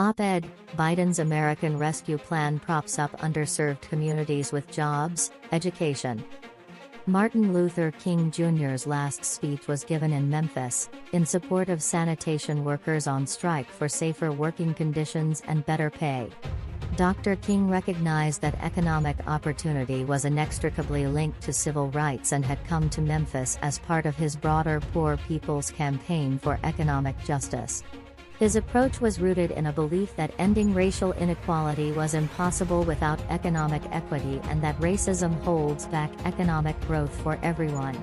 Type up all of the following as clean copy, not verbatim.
Op-ed, Biden's American Rescue Plan props up underserved communities with jobs, education. Martin Luther King Jr.'s last speech was given in Memphis, in support of sanitation workers on strike for safer working conditions and better pay. Dr. King recognized that economic opportunity was inextricably linked to civil rights and had come to Memphis as part of his broader Poor People's Campaign for Economic Justice. His approach was rooted in a belief that ending racial inequality was impossible without economic equity and that racism holds back economic growth for everyone.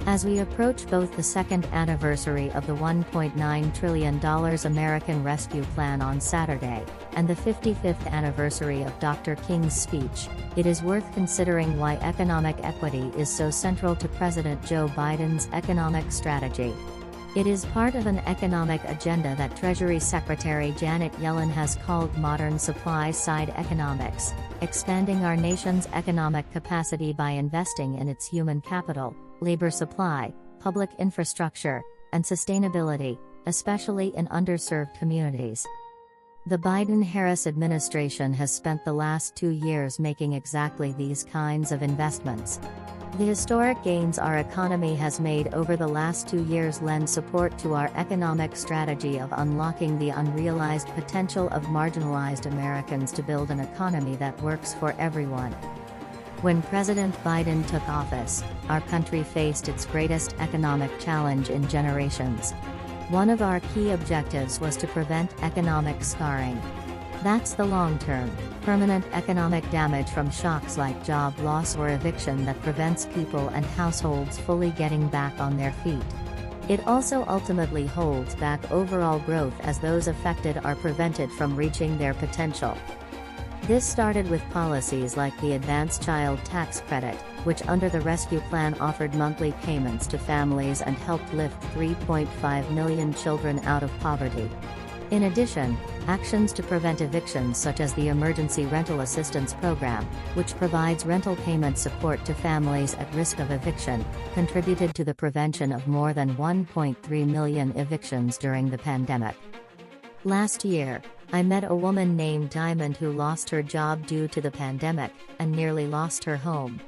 As we approach both the second anniversary of the $1.9 trillion American Rescue Plan on Saturday, and the 55th anniversary of Dr. King's speech, it is worth considering why economic equity is so central to President Joe Biden's economic strategy. It is part of an economic agenda that Treasury Secretary Janet Yellen has called modern supply-side economics, expanding our nation's economic capacity by investing in its human capital, labor supply, public infrastructure, and sustainability, especially in underserved communities. The Biden-Harris administration has spent the last 2 years making exactly these kinds of investments. The historic gains our economy has made over the last 2 years lend support to our economic strategy of unlocking the unrealized potential of marginalized Americans to build an economy that works for everyone. When President Biden took office, our country faced its greatest economic challenge in generations. One of our key objectives was to prevent economic scarring. That's the long-term, permanent economic damage from shocks like job loss or eviction that prevents people and households fully getting back on their feet. It also ultimately holds back overall growth as those affected are prevented from reaching their potential. This started with policies like the Advanced Child Tax Credit, which under the Rescue Plan offered monthly payments to families and helped lift 3.5 million children out of poverty. In addition, actions to prevent evictions such as the Emergency Rental Assistance Program, which provides rental payment support to families at risk of eviction, contributed to the prevention of more than 1.3 million evictions during the pandemic. Last year, I met a woman named Diamond who lost her job due to the pandemic, and nearly lost her home.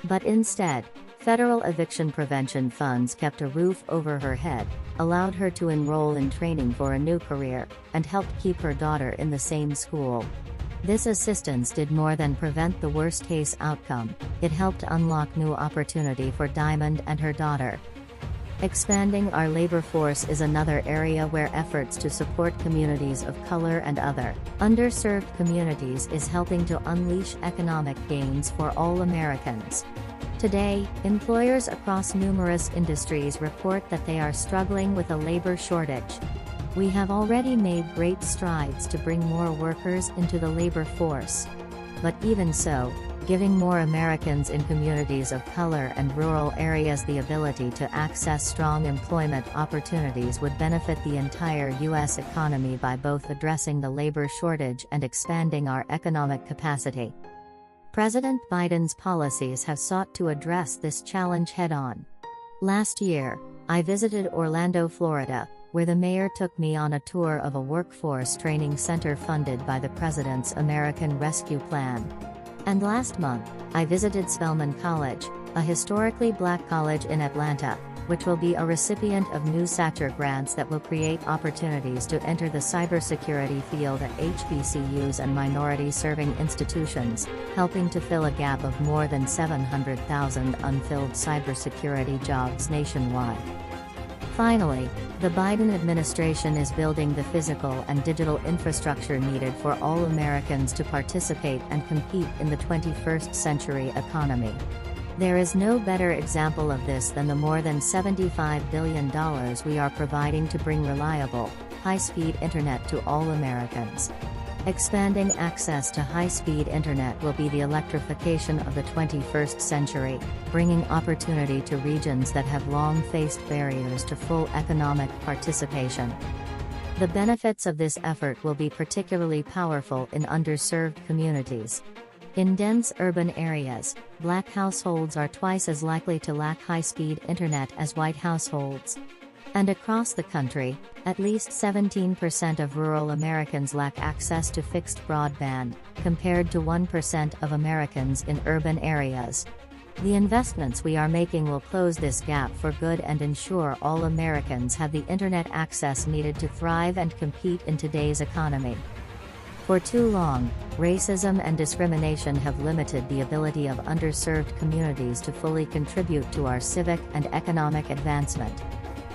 But instead, federal eviction prevention funds kept a roof over her head, allowed her to enroll in training for a new career, and helped keep her daughter in the same school. This assistance did more than prevent the worst-case outcome, it helped unlock new opportunity for Diamond and her daughter. Expanding our labor force is another area where efforts to support communities of color and other, underserved communities is helping to unleash economic gains for all Americans. Today, employers across numerous industries report that they are struggling with a labor shortage. We have already made great strides to bring more workers into the labor force. But even so, giving more Americans in communities of color and rural areas the ability to access strong employment opportunities would benefit the entire U.S. economy by both addressing the labor shortage and expanding our economic capacity. President Biden's policies have sought to address this challenge head-on. Last year, I visited Orlando, Florida, where the mayor took me on a tour of a workforce training center funded by the President's American Rescue Plan. And last month, I visited Spelman College, a historically black college in Atlanta, which will be a recipient of new Satcher grants that will create opportunities to enter the cybersecurity field at HBCUs and minority-serving institutions, helping to fill a gap of more than 700,000 unfilled cybersecurity jobs nationwide. Finally, the Biden administration is building the physical and digital infrastructure needed for all Americans to participate and compete in the 21st century economy. There is no better example of this than the more than $75 billion we are providing to bring reliable, high-speed internet to all Americans. Expanding access to high-speed internet will be the electrification of the 21st century, bringing opportunity to regions that have long faced barriers to full economic participation. The benefits of this effort will be particularly powerful in underserved communities. In dense urban areas, black households are twice as likely to lack high-speed internet as white households. And across the country, at least 17% of rural Americans lack access to fixed broadband, compared to 1% of Americans in urban areas. The investments we are making will close this gap for good and ensure all Americans have the internet access needed to thrive and compete in today's economy. For too long, racism and discrimination have limited the ability of underserved communities to fully contribute to our civic and economic advancement.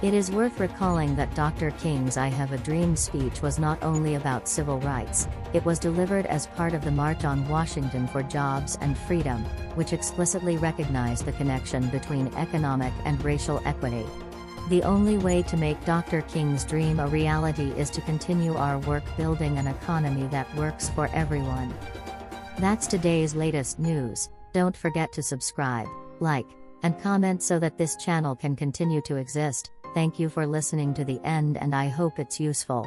It is worth recalling that Dr. King's I Have a Dream speech was not only about civil rights, it was delivered as part of the March on Washington for Jobs and Freedom, which explicitly recognized the connection between economic and racial equity. The only way to make Dr. King's dream a reality is to continue our work building an economy that works for everyone. That's today's latest news. Don't forget to subscribe, like, and comment so that this channel can continue to exist. Thank you for listening to the end, and I hope it's useful.